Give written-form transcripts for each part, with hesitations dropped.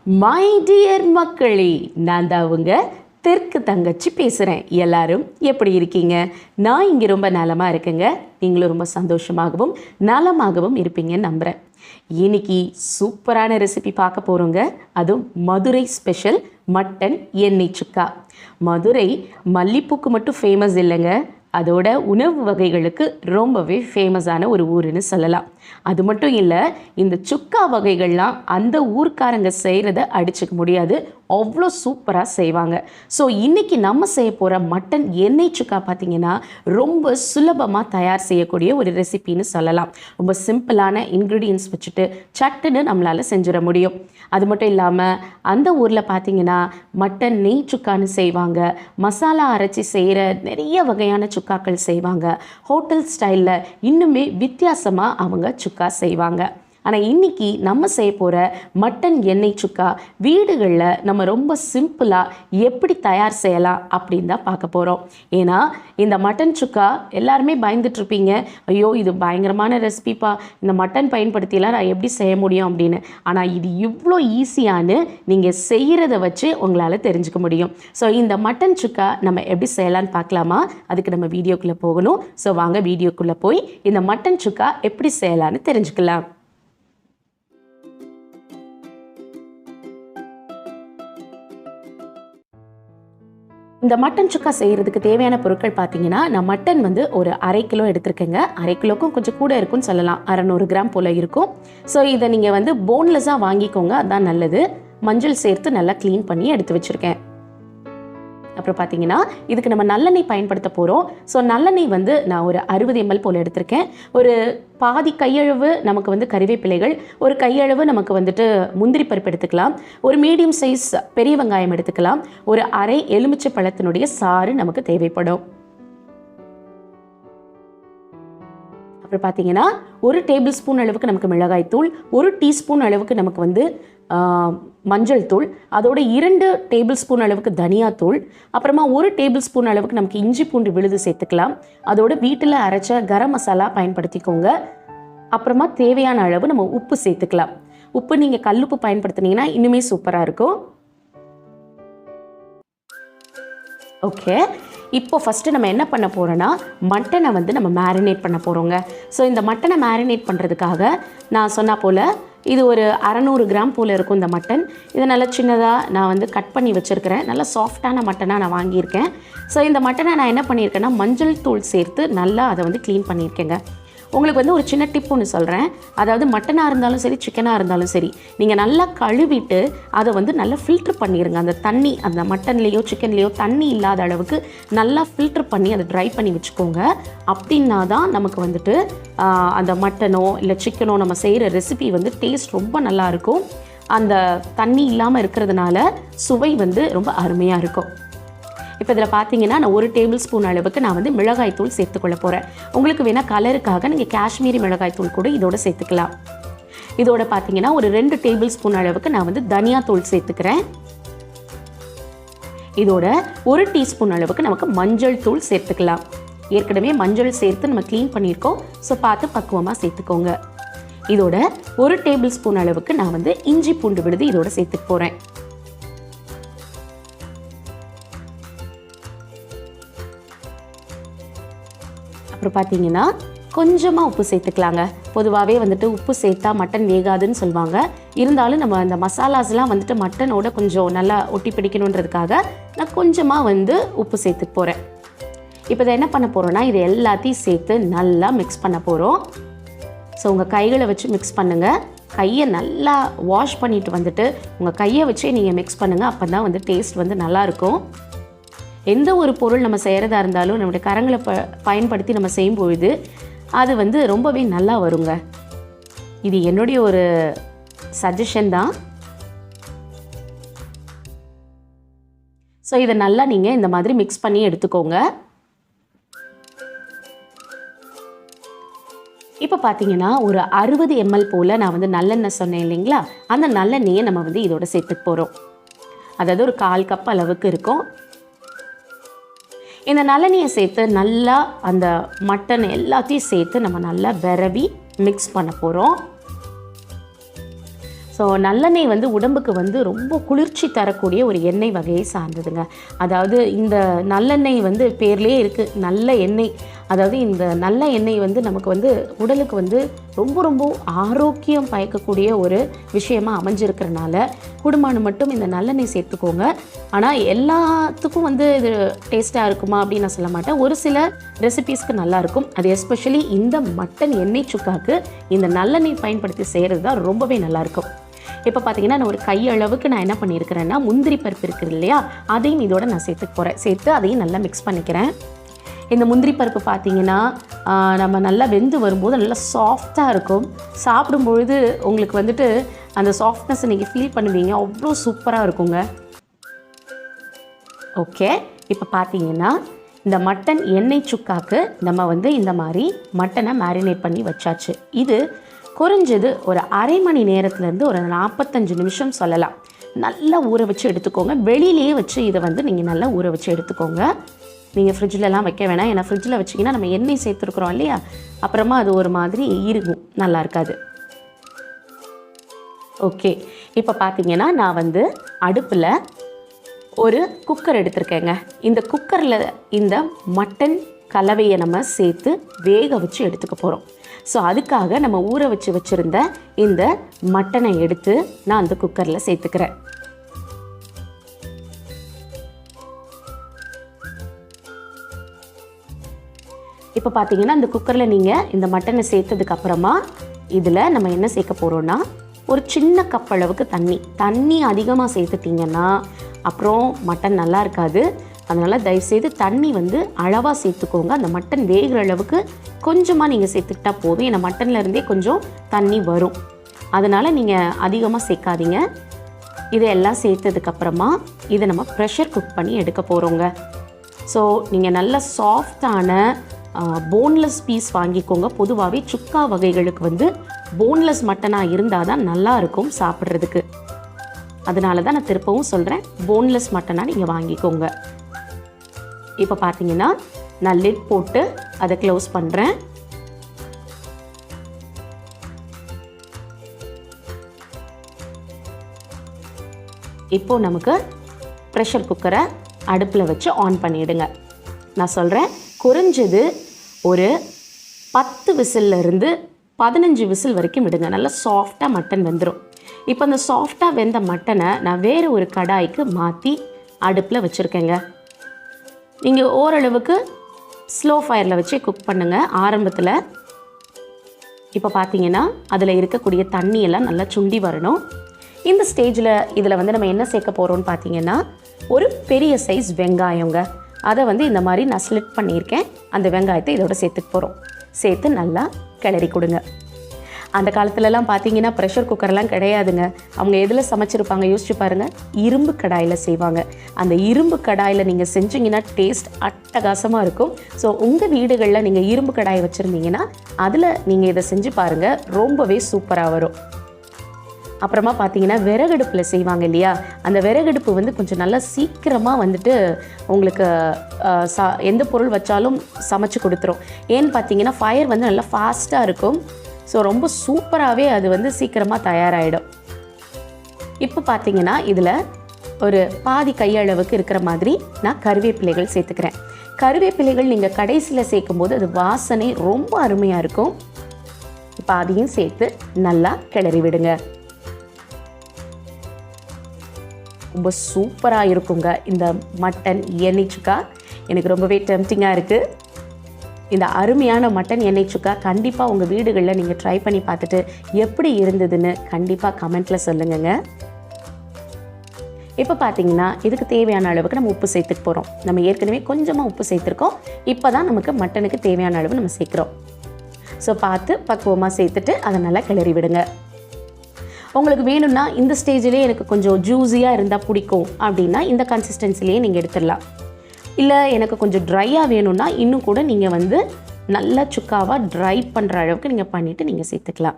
My dear மக்களே, நான் தான் அவங்க தெற்கு தங்கச்சி பேசுகிறேன். எல்லாரும் எப்படி இருக்கீங்க? நான் இங்கே ரொம்ப நலமாக இருக்கேங்க. நீங்களும் ரொம்ப சந்தோஷமாகவும் நலமாகவும் இருப்பீங்கன்னு நம்புகிறேன். இன்னைக்கு சூப்பரான ரெசிபி பார்க்க போகிறோங்க. அதுவும் மதுரை ஸ்பெஷல் மட்டன் எண்ணெய் சுக்கா. மதுரை மல்லிப்பூக்கு மட்டும் ஃபேமஸ் இல்லைங்க, அதோட உணவு வகைகளுக்கு ரொம்பவே ஃபேமஸான ஒரு ஊருன்னு சொல்லலாம். அது மட்டும் இல்லை, இந்த சுக்கா வகைகள்லாம் அந்த ஊர்க்காரங்க செய்கிறத அடிச்சுக்க முடியாது, அவ்வளோ சூப்பராக செய்வாங்க. ஸோ இன்றைக்கி நம்ம செய்ய போகிற மட்டன் எண்ணெய் சுக்கா பார்த்திங்கன்னா ரொம்ப சுலபமாக தயார் செய்யக்கூடிய ஒரு ரெசிபின்னு சொல்லலாம். ரொம்ப சிம்பிளான இன்க்ரீடியன்ஸ் வச்சுட்டு சட்டுன்னு நம்மளால் செஞ்சிட முடியும். அது மட்டும் இல்லாமல் அந்த ஊரில் பார்த்திங்கன்னா மட்டன் நெய் சுக்கான்னு செய்வாங்க, மசாலா அரைச்சி செய்கிற நிறைய வகையான சுக்காக்கள் செய்வாங்க, ஹோட்டல் ஸ்டைலில் இன்னுமே வித்தியாசமாக அவங்க சுக்கா செய்வாங்க. ஆனால் இன்றைக்கி நம்ம செய்ய போகிற மட்டன் எண்ணெய் சுக்கா வீடுகளில் நம்ம ரொம்ப சிம்பிளாக எப்படி தயார் செய்யலாம் அப்படின்னு தான் பார்க்க போகிறோம். ஏன்னா இந்த மட்டன் சுக்கா எல்லாருமே பயந்துட்டுருப்பீங்க, ஐயோ இது பயங்கரமான ரெசிபிப்பா, இந்த மட்டன் பயன்படுத்திலாம் நான் எப்படி செய்ய முடியும் அப்படின்னு. ஆனால் இது இவ்வளோ ஈஸியானு நீங்கள் செய்கிறத வச்சு உங்களால் தெரிஞ்சுக்க முடியும். ஸோ இந்த மட்டன் சுக்கா நம்ம எப்படி செய்யலான்னு பார்க்கலாமா? அதுக்கு நம்ம வீடியோக்குள்ளே போகணும். ஸோ வாங்க வீடியோக்குள்ளே போய் இந்த மட்டன் சுக்கா எப்படி செய்யலான்னு தெரிஞ்சுக்கலாம். இந்த மட்டன் சுக்கா செய்கிறதுக்கு தேவையான பொருட்கள் பார்த்தீங்கன்னா, நான் மட்டன் ஒரு 1/2 கிலோ எடுத்திருக்கேங்க. 1/2 கிலோக்கும் கொஞ்சம் கூட இருக்குன்னு சொல்லலாம், 600 கிராம் போல் இருக்கும். ஸோ இதை நீங்கள் போன்லெஸ்ஸாக வாங்கிக்கோங்க, அதுதான் நல்லது. மஞ்சள் சேர்த்து நல்லா க்ளீன் பண்ணி எடுத்து வச்சுருக்கேன். அப்புறம் பார்த்தீங்கன்னா இதுக்கு நம்ம நல்லெண்ணெய் பயன்படுத்த போகிறோம். ஸோ நல்லெண்ணெய் நான் ஒரு 60 ml போல் எடுத்திருக்கேன். ஒரு பாதி கையளவு நமக்கு கறிவேப்பிலைகள், ஒரு கையளவு நமக்கு முந்திரி பருப்பு எடுத்துக்கலாம், ஒரு மீடியம் சைஸ் பெரிய வெங்காயம் எடுத்துக்கலாம், ஒரு அரை எலுமிச்சை பழத்தினுடைய சாறு நமக்கு தேவைப்படும். அப்புறம் பார்த்தீங்கன்னா 1 டேபிள் ஸ்பூன் அளவுக்கு நமக்கு மிளகாய் தூள், 1 டீஸ்பூன் அளவுக்கு நமக்கு மஞ்சள் தூள், அதோட 2 டேபிள் ஸ்பூன் அளவுக்கு தனியாத்தூள், அப்புறமா 1 டேபிள் ஸ்பூன் அளவுக்கு நமக்கு இஞ்சி பூண்டு விழுது சேர்த்துக்கலாம். அதோட வீட்டில் அரைச்ச கரம் மசாலா பயன்படுத்திக்கோங்க. அப்புறமா தேவையான அளவு நம்ம உப்பு சேர்த்துக்கலாம். உப்பு நீங்கள் கல்லுப்பு பயன்படுத்தினீங்கன்னா இன்னுமே சூப்பராக இருக்கும். ஓகே, இப்போ ஃபஸ்ட்டு நம்ம என்ன பண்ண போகிறோன்னா மட்டனை நம்ம மேரினேட் பண்ண போகிறோங்க. ஸோ இந்த மட்டனை மேரினேட் பண்ணுறதுக்காக நான் சொன்ன போல் இது ஒரு 600 கிராம் போல் இருக்கும் இந்த மட்டன். இதை நல்லா சின்னதாக நான் கட் பண்ணி வச்சுருக்கிறேன். நல்லா சாஃப்டான மட்டனாக நான் வாங்கியிருக்கேன். ஸோ இந்த மட்டனை நான் என்ன பண்ணியிருக்கேன்னா மஞ்சள் தூள் சேர்த்து நல்லா அதை க்ளீன் பண்ணியிருக்கேங்க. உங்களுக்கு ஒரு சின்ன டிப் ஒன்று சொல்கிறேன். அதாவது மட்டனாக இருந்தாலும் சரி, சிக்கனாக இருந்தாலும் சரி, நீங்கள் நல்லா கழுவிட்டு அதை நல்லா ஃபில்ட்ரு பண்ணிடுங்க. அந்த தண்ணி, அந்த மட்டன்லேயோ சிக்கன்லேயோ தண்ணி இல்லாத அளவுக்கு நல்லா ஃபில்ட்ரு பண்ணி அதை ட்ரை பண்ணி வச்சுக்கோங்க. அப்படின்னா தான் நமக்கு அந்த மட்டனோ இல்லை சிக்கனோ நம்ம செய்கிற ரெசிபி டேஸ்ட் ரொம்ப நல்லாயிருக்கும். அந்த தண்ணி இல்லாமல் இருக்கிறதுனால சுவை ரொம்ப அருமையாக இருக்கும். இப்போ இதில் பார்த்தீங்கன்னா நான் 1 டேபிள் ஸ்பூன் அளவுக்கு நான் மிளகாய் தூள் சேர்த்துக்கொள்ள போகிறேன். உங்களுக்கு வேணால் கலருக்காக நீங்கள் காஷ்மீரி மிளகாய் தூள் கூட இதோட சேர்த்துக்கலாம். இதோட பார்த்தீங்கன்னா ஒரு 2 டேபிள் ஸ்பூன் அளவுக்கு நான் தனியா தூள் சேர்த்துக்கிறேன். இதோட 1 டீஸ்பூன் அளவுக்கு நமக்கு மஞ்சள் தூள் சேர்த்துக்கலாம். ஏற்கனவே மஞ்சள் சேர்த்து நம்ம க்ளீன் பண்ணியிருக்கோம். ஸோ பார்த்து பக்குவமாக சேர்த்துக்கோங்க. இதோட 1 டேபிள் ஸ்பூன் அளவுக்கு நான் இஞ்சி பூண்டு விழுது இதோட சேர்த்துக்க போகிறேன். அப்புறம் பார்த்தீங்கன்னா கொஞ்சமாக உப்பு சேர்த்துக்கலாங்க. பொதுவாகவே உப்பு சேர்த்தா மட்டன் வேகாதுன்னு சொல்லுவாங்க. இருந்தாலும் நம்ம அந்த மசாலாஸ்லாம் மட்டனோட கொஞ்சம் நல்லா ஒட்டி பிடிக்கணுன்றதுக்காக நான் கொஞ்சமாக உப்பு சேர்த்துக்க போகிறேன். இப்போ இதை என்ன பண்ண போகிறோன்னா இது எல்லாத்தையும் சேர்த்து நல்லா மிக்ஸ் பண்ண போகிறோம். ஸோ உங்கள் கைகளை வச்சு மிக்ஸ் பண்ணுங்கள். கையை நல்லா வாஷ் பண்ணிவிட்டு உங்கள் கையை வச்சே நீங்கள் மிக்ஸ் பண்ணுங்கள். அப்போ தான் டேஸ்ட் நல்லாயிருக்கும். எந்த ஒரு பொருள் நம்ம செய்கிறதா இருந்தாலும் நம்முடைய கரங்களை பயன்படுத்தி நம்ம செய்யும்பொழுது அது ரொம்பவே நல்லா வருங்க. இது என்னுடைய ஒரு சஜஷன் தான். ஸோ இதை நல்லா நீங்கள் இந்த மாதிரி மிக்ஸ் பண்ணி எடுத்துக்கோங்க. இப்போ பார்த்தீங்கன்னா ஒரு 60 ml போல் நான் நல்லெண்ணெய் சொன்னேன் இல்லைங்களா, அந்த நல்லெண்ணெயை நம்ம இதோட சேர்த்துக்க போகிறோம். அதாவது ஒரு 1/4 கப் அளவுக்கு இருக்கும். இந்த நல்லெண்ணெயை சேர்த்து நல்லா அந்த மட்டன் எல்லாத்தையும் சேர்த்து நம்ம நல்லா விரவி மிக்ஸ் பண்ண போகிறோம். ஸோ நல்லெண்ணெய் வந்து உடம்புக்கு வந்து ரொம்ப குளிர்ச்சி தரக்கூடிய ஒரு எண்ணெய் வகையை சார்ந்ததுங்க. அதாவது இந்த நல்லெண்ணெய் வந்து பேர்லேயே இருக்குது நல்ல எண்ணெய். அதாவது இந்த நல்ல எண்ணெய் வந்து நமக்கு வந்து உடலுக்கு வந்து ரொம்ப ரொம்ப ஆரோக்கியம் பயக்கக்கூடிய ஒரு விஷயமாக அமைஞ்சிருக்கிறனால கூடுமான மட்டும் இந்த நல்லெண்ணெய் சேர்த்துக்கோங்க. ஆனால் எல்லாத்துக்கும் வந்து இது டேஸ்ட்டாக இருக்குமா அப்படின்னு நான் சொல்ல மாட்டேன். ஒரு சில ரெசிபீஸ்க்கு நல்லாயிருக்கும். அது எஸ்பெஷலி இந்த மட்டன் எண்ணெய் சுக்காக்கு இந்த நல்லெண்ணெய் பயன்படுத்தி செய்கிறது தான் ரொம்பவே நல்லாயிருக்கும். இப்போ பார்த்தீங்கன்னா நான் ஒரு கையளவுக்கு நான் என்ன பண்ணியிருக்கிறேன்னா முந்திரி பருப்பு இருக்குது இல்லையா, அதையும் இதோட நான் சேர்த்துக்க போகிறேன். சேர்த்து அதையும் நல்லா மிக்ஸ் பண்ணிக்கிறேன். இந்த முந்திரி பருப்பு பார்த்தீங்கன்னா நம்ம நல்லா வெந்து வரும்போது நல்லா சாஃப்டாக இருக்கும். சாப்பிடும்பொழுது உங்களுக்கு வந்துட்டு அந்த சாஃப்ட்னஸை நீங்கள் ஃபீல் பண்ணுவீங்க. அவ்வளோ சூப்பராக இருக்குங்க. ஓகே, இப்போ பார்த்தீங்கன்னா இந்த மட்டன் எண்ணெய் சுக்காக்கு நம்ம வந்து இந்த மாதிரி மட்டனை மேரினேட் பண்ணி வச்சாச்சு. இது குறைஞ்சது ஒரு அரை மணி நேரத்துலேருந்து ஒரு 45 நிமிஷம் சொல்லலாம். நல்லா ஊற வச்சு எடுத்துக்கோங்க. வெளியிலேயே வச்சு இதை வந்து நீங்கள் நல்லா ஊற வச்சு எடுத்துக்கோங்க. நீங்கள் ஃப்ரிட்ஜிலலாம் வைக்க வேணாம். ஏன்னா ஃப்ரிட்ஜில் வச்சிங்கன்னா நம்ம எண்ணெய் சேர்த்துருக்குறோம் இல்லையா, அப்புறமா அது ஒரு மாதிரி இருக்கும், நல்லா இருக்காது. ஓகே, இப்போ பார்த்தீங்கன்னா நான் வந்து அடுப்பில் ஒரு குக்கர் எடுத்திருக்கேங்க. இந்த குக்கரில் இந்த மட்டன் கலவையை நம்ம சேர்த்து வேக வச்சு எடுத்துக்க போகிறோம். ஸோ அதுக்காக நம்ம ஊற வச்சு வச்சுருந்த இந்த மட்டனை எடுத்து நான் அந்த குக்கரில் சேர்த்துக்கிறேன். இப்போ பார்த்தீங்கன்னா இந்த குக்கரில் நீங்கள் இந்த மட்டனை சேர்த்ததுக்கு அப்புறமா இதில் நம்ம என்ன சேர்க்க போகிறோன்னா ஒரு சின்ன கப் அளவுக்கு தண்ணி அதிகமாக சேர்த்துட்டிங்கன்னா அப்புறம் மட்டன் நல்லா இருக்காது. அதனால் தயவுசெய்து தண்ணி வந்து அளவாக சேர்த்துக்கோங்க. அந்த மட்டன் வேகிற அளவுக்கு கொஞ்சமாக நீங்கள் சேர்த்துக்கிட்டா போதும். ஏன்னா மட்டன்லேருந்தே கொஞ்சம் தண்ணி வரும். அதனால் நீங்கள் அதிகமாக சேர்க்காதீங்க. இதையெல்லாம் சேர்த்ததுக்கப்புறமா இதை நம்ம ப்ரெஷர் குக் பண்ணி எடுக்க போகிறோங்க. ஸோ நீங்கள் நல்ல சாஃப்டான போன்லெஸ் பீஸ் வாங்கிக்கோங்க. பொதுவாகவே சுக்கா வகைகளுக்கு வந்து போன்லெஸ் மட்டனாக இருந்தால் தான் நல்லாயிருக்கும் சாப்பிட்றதுக்கு. அதனால தான் நான் திருப்பவும் சொல்கிறேன், போன்லெஸ் மட்டனாக நீங்கள் வாங்கிக்கோங்க. இப்போ பார்த்தீங்கன்னா நான் லிட் போட்டு அதை க்ளோஸ் பண்ணுறேன். இப்போ நமக்கு ப்ரெஷர் குக்கரை அடுப்பில் வச்சு ஆன் பண்ணிவிடுங்க. நான் சொல்கிறேன், குறைஞ்சது ஒரு 10 விசில்லேருந்து 15 விசில் வரைக்கும் விடுங்க. நல்லா சாஃப்டாக மட்டன் வெந்துடும். இப்போ அந்த சாஃப்டாக வெந்த மட்டனை நான் வேறு ஒரு கடாய்க்கு மாற்றி அடுப்பில் வச்சுருக்கேங்க. நீங்கள் ஓரளவுக்கு ஸ்லோ ஃபயரில் வச்சு குக் பண்ணுங்கள் ஆரம்பத்தில். இப்போ பார்த்தீங்கன்னா அதில் இருக்கக்கூடிய தண்ணியெல்லாம் நல்லா சுண்டி வரணும். இந்த ஸ்டேஜில் இதில் வந்து நம்ம என்ன சேர்க்க போகிறோம்னு பார்த்தீங்கன்னா ஒரு பெரிய சைஸ் வெங்காயங்க. அதை வந்து இந்த மாதிரி நான் ஸ்லிட் பண்ணியிருக்கேன். அந்த வெங்காயத்தை இதோட சேர்த்துக்க போகிறோம். சேர்த்து நல்லா கிளறி கொடுங்க. அந்த காலத்துலலாம் பார்த்தீங்கன்னா ப்ரெஷர் குக்கர்லாம் கிடையாதுங்க. அவங்க எதில் சமைச்சிருப்பாங்க யோசிச்சு பாருங்கள், இரும்பு கடாயில் செய்வாங்க. அந்த இரும்பு கடாயில் நீங்கள் செஞ்சிங்கன்னா டேஸ்ட் அட்டகாசமாக இருக்கும். ஸோ உங்கள் வீடுகளில் நீங்கள் இரும்பு கடாயை வச்சுருந்தீங்கன்னா அதில் நீங்கள் இதை செஞ்சு பாருங்கள், ரொம்பவே சூப்பராக வரும். அப்புறமா பார்த்தீங்கன்னா விறகடுப்பில் செய்வாங்க இல்லையா, அந்த விறகடுப்பு வந்து கொஞ்சம் நல்லா சீக்கிரமாக வந்துட்டு உங்களுக்கு எந்த பொருள் வச்சாலும் சமைச்சு கொடுத்துரும். ஏன்னு பார்த்தீங்கன்னா ஃபயர் வந்து நல்லா ஃபாஸ்ட்டாக இருக்கும். ஸோ ரொம்ப சூப்பராகவே அது வந்து சீக்கிரமாக தயாராகிடும். இப்போ பார்த்தீங்கன்னா இதில் ஒரு பாதி கையளவுக்கு இருக்கிற மாதிரி நான் கருவேப்பிலைகள் சேர்த்துக்கிறேன். கருவேப்பிலைகள் நீங்கள் கடைசியில் சேர்க்கும்போது அது வாசனை ரொம்ப அருமையாக இருக்கும். இப்போ அதையும் சேர்த்து நல்லா கிளறி விடுங்க. ரொம்ப சூப்பராக இருக்குங்க இந்த மட்டன் எண்ணெய் சுக்கா. எனக்கு ரொம்பவே டெம்ப்டிங்காக இருக்குது. இந்த அருமையான மட்டன் எண்ணெய் சுக்கா கண்டிப்பாக உங்கள் வீடுகளில் நீங்கள் ட்ரை பண்ணி பார்த்துட்டு எப்படி இருந்ததுன்னு கண்டிப்பாக கமெண்ட்டில் சொல்லுங்கங்க. இப்போ பார்த்தீங்கன்னா இதுக்கு தேவையான அளவுக்கு நம்ம உப்பு சேர்த்துக்க போகிறோம். நம்ம ஏற்கனவே கொஞ்சமாக உப்பு சேர்த்துருக்கோம். இப்போ தான் நமக்கு மட்டனுக்கு தேவையான அளவு நம்ம சேர்க்குறோம். ஸோ பார்த்து பக்குவமாக சேர்த்துட்டு அதை நல்லா கிளறி விடுங்க. உங்களுக்கு வேணும்னா இந்த ஸ்டேஜிலே எனக்கு கொஞ்சம் ஜூஸியாக இருந்தால் பிடிக்கும் அப்படின்னா இந்த கன்சிஸ்டன்சிலேயே நீங்கள் எடுத்துடலாம். இல்லை எனக்கு கொஞ்சம் ட்ரையாக வேணும்னா இன்னும் கூட நீங்கள் வந்து நல்லா சுக்காவாக ட்ரை பண்ணுற அளவுக்கு நீங்கள் பண்ணிவிட்டு நீங்கள் சேர்த்துக்கலாம்.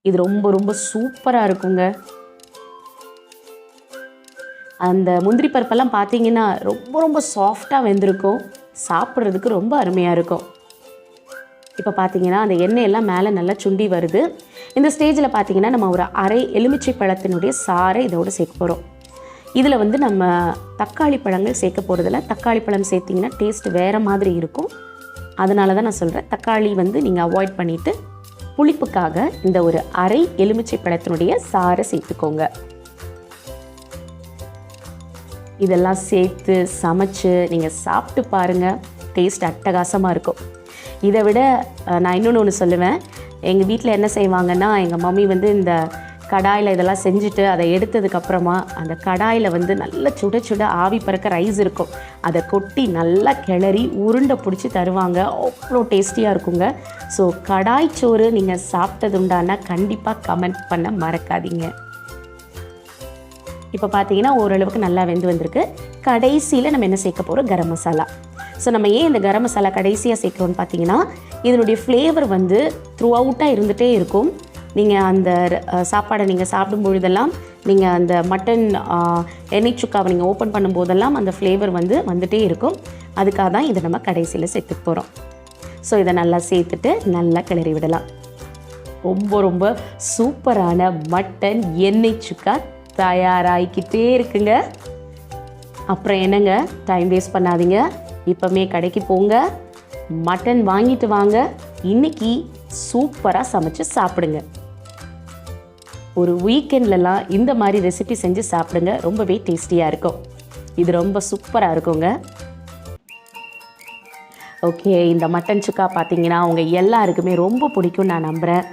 இது ரொம்ப ரொம்ப சூப்பராக இருக்குங்க. அந்த முந்திரி பருப்பெல்லாம் பார்த்தீங்கன்னா ரொம்ப ரொம்ப சாஃப்டாக வெந்திருக்கும். சாப்பிட்றதுக்கு ரொம்ப அருமையாக இருக்கும். இப்போ பார்த்தீங்கன்னா அந்த எண்ணெயெல்லாம் மேலே நல்லா சுண்டி வருது. இந்த ஸ்டேஜில் பார்த்தீங்கன்னா நம்ம ஒரு அரை எலுமிச்சை பழத்தினுடைய சாறை இதோடு சேர்க்க போகிறோம். இதில் வந்து நம்ம தக்காளி பழங்கள் சேர்க்க போகிறதில்ல. தக்காளி பழம் சேர்த்திங்கன்னா டேஸ்ட் வேறு மாதிரி இருக்கும். அதனால தான் நான் சொல்கிறேன், தக்காளி வந்து நீங்கள் அவாய்ட் பண்ணிவிட்டு புளிப்புக்காக இந்த ஒரு அரை எலுமிச்சை பழத்தினுடைய சாறை சேர்த்துக்கோங்க. இதெல்லாம் சேர்த்து சமைச்சு நீங்கள் சாப்பிட்டு பாருங்கள், டேஸ்ட் அட்டகாசமாக இருக்கும். இதை விட நான் இன்னொன்று சொல்லுவேன். எங்கள் வீட்டில் என்ன செய்வாங்கன்னா, எங்கள் மம்மி வந்து இந்த கடாயில் இதெல்லாம் செஞ்சுட்டு அதை எடுத்ததுக்கப்புறமா அந்த கடாயில் வந்து நல்லா சுட சுட ஆவி பறக்க ரைஸ் இருக்கும், அதை கொட்டி நல்லா கிளறி உருண்டை பிடிச்சி தருவாங்க. அவ்வளோ டேஸ்டியாக இருக்குங்க. ஸோ கடாய் சோறு நீங்கள் சாப்பிட்டது உண்டானா கண்டிப்பாக கமெண்ட் பண்ண மறக்காதீங்க. இப்போ பார்த்தீங்கன்னா ஓரளவுக்கு நல்லா வெந்து வந்திருக்கு. கடைசியில் நம்ம என்ன சேர்க்க போகிறோம், கரம் மசாலா. ஸோ நம்ம ஏன் இந்த கரம் மசாலா கடைசியாக சேர்க்குறோன்னு பார்த்தீங்கன்னா, இதனுடைய ஃப்ளேவர் வந்து த்ரூ அவுட்டாக இருந்துகிட்டே இருக்கும். நீங்கள் அந்த சாப்பாடை நீங்கள் சாப்பிடும் பொழுதெல்லாம், நீங்கள் அந்த மட்டன் எண்ணெய் சுக்காவை நீங்கள் ஓப்பன் பண்ணும்போதெல்லாம் அந்த ஃப்ளேவர் வந்து வந்துகிட்டே இருக்கும். அதுக்காக தான் இதை நம்ம கடைசியில் சேர்த்துக்க போகிறோம். ஸோ இதை நல்லா சேர்த்துட்டு நல்லா கிளறி விடலாம். ரொம்ப ரொம்ப சூப்பரான மட்டன் எண்ணெய் சுக்கா தயாராகிக்கிட்டே இருக்குங்க. அப்புறம் என்னங்க, டைம் வேஸ்ட் பண்ணாதீங்க, இப்போமே கடைக்கு போங்க, மட்டன் வாங்கிட்டு வாங்க, இன்னைக்கு சூப்பராக சமைச்சு சாப்பிடுங்க. ஒரு வீக்கெண்ட்லலாம் இந்த மாதிரி ரெசிபி செஞ்சு சாப்பிடுங்க, ரொம்பவே டேஸ்டியாக இருக்கும். இது ரொம்ப சூப்பராக இருக்குங்க. ஓகே, இந்த மட்டன் சுக்கா பார்த்தீங்கன்னா உங்கள் எல்லாருக்குமே ரொம்ப பிடிக்கும் நான் நம்புகிறேன்.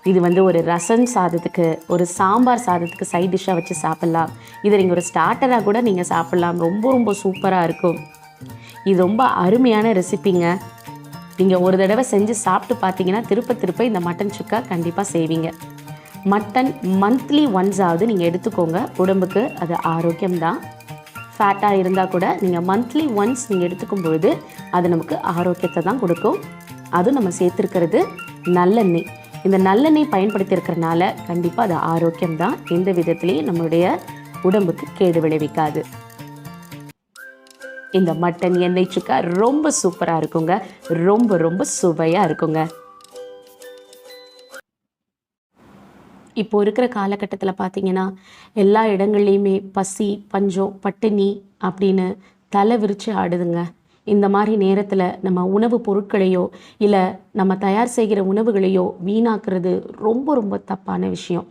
இது வந்து ஒரு ரசம் சாதத்துக்கு, ஒரு சாம்பார் சாதத்துக்கு சைட் டிஷ்ஷாக வச்சு சாப்பிட்லாம். இதை நீங்கள் ஒரு ஸ்டார்டராக கூட நீங்கள் சாப்பிட்லாம். ரொம்ப ரொம்ப சூப்பராக இருக்கும். இது ரொம்ப அருமையான ரெசிபிங்க. நீங்கள் ஒரு தடவை செஞ்சு சாப்பிட்டு பார்த்தீங்கன்னா திருப்ப இந்த மட்டன் சுக்கா கண்டிப்பாக செய்வீங்க. மட்டன் மந்த்லி ஒன்ஸாவது நீங்கள் எடுத்துக்கோங்க, உடம்புக்கு அது ஆரோக்கியம்தான். ஃபேட்டாக இருந்தால் கூட நீங்கள் மந்த்லி ஒன்ஸ் நீங்கள் எடுத்துக்கும் பொழுது அது நமக்கு ஆரோக்கியத்தை தான் கொடுக்கும். அதுவும் நம்ம சேர்த்துருக்கிறது நல்லெண்ணெய். இந்த நல்லெண்ணெய் பயன்படுத்தியிருக்கிறனால கண்டிப்பாக அது ஆரோக்கியம்தான், எந்த விதத்துலேயும் நம்மளுடைய உடம்புக்கு கேடு விளைவிக்காது. இந்த மட்டன் எண்ணெய் சுக்கா ரொம்ப சூப்பராக இருக்குங்க, ரொம்ப ரொம்ப சுவையாக இருக்குங்க. இப்போ இருக்கிற காலகட்டத்தில் பார்த்தீங்கன்னா எல்லா இடங்கள்லையுமே பசி, பஞ்சம், பட்டினி அப்படின்னு தலை விரித்து ஆடுதுங்க. இந்த மாதிரி நேரத்தில் நம்ம உணவு பொருட்களையோ இல்லை நம்ம தயார் செய்கிற உணவுகளையோ வீணாக்குறது ரொம்ப ரொம்ப தப்பான விஷயம்.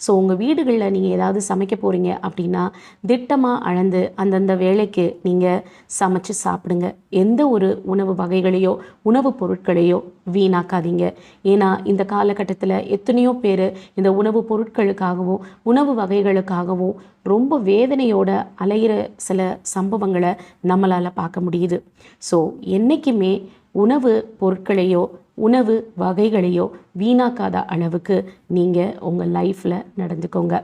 ஸோ உங்கள் வீடுகளில் நீங்கள் ஏதாவது சமைக்க போகிறீங்க அப்படின்னா திட்டமாக அளந்து அந்தந்த வேளைக்கு நீங்கள் சமைச்சு சாப்பிடுங்க. எந்த ஒரு உணவு வகைகளையோ உணவு பொருட்களையோ வீணாக்காதீங்க. ஏன்னா இந்த காலகட்டத்தில் எத்தனையோ பேர் இந்த உணவு பொருட்களுக்காகவும் உணவு வகைகளுக்காகவும் ரொம்ப வேதனையோட அலைகிற சில சம்பவங்களை நம்மளால் பார்க்க முடியுது. ஸோ என்றைக்குமே உணவு பொருட்களையோ உணவு வகைகளையோ வீணாக்காத அளவுக்கு நீங்கள் உங்கள் லைஃப்பில் நடந்துக்கோங்க.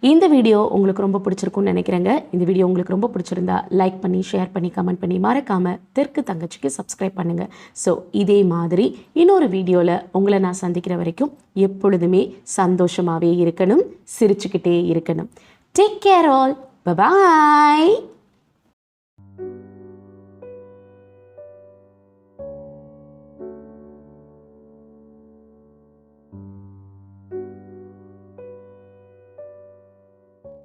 இந்த வீடியோ உங்களுக்கு ரொம்ப பிடிச்சிருக்குன்னு நினைக்கிறேங்க. இந்த வீடியோ உங்களுக்கு ரொம்ப பிடிச்சிருந்தா லைக் பண்ணி, ஷேர் பண்ணி, கமெண்ட் பண்ணி, மறக்காமல் தெற்கு தங்கச்சிக்கு சப்ஸ்கிரைப் பண்ணுங்கள். ஸோ இதே மாதிரி இன்னொரு வீடியோவில் உங்களை நான் சந்திக்கிற வரைக்கும் எப்பொழுதுமே சந்தோஷமாகவே இருக்கணும், சிரிச்சுக்கிட்டே இருக்கணும். Take care all. Bye bye.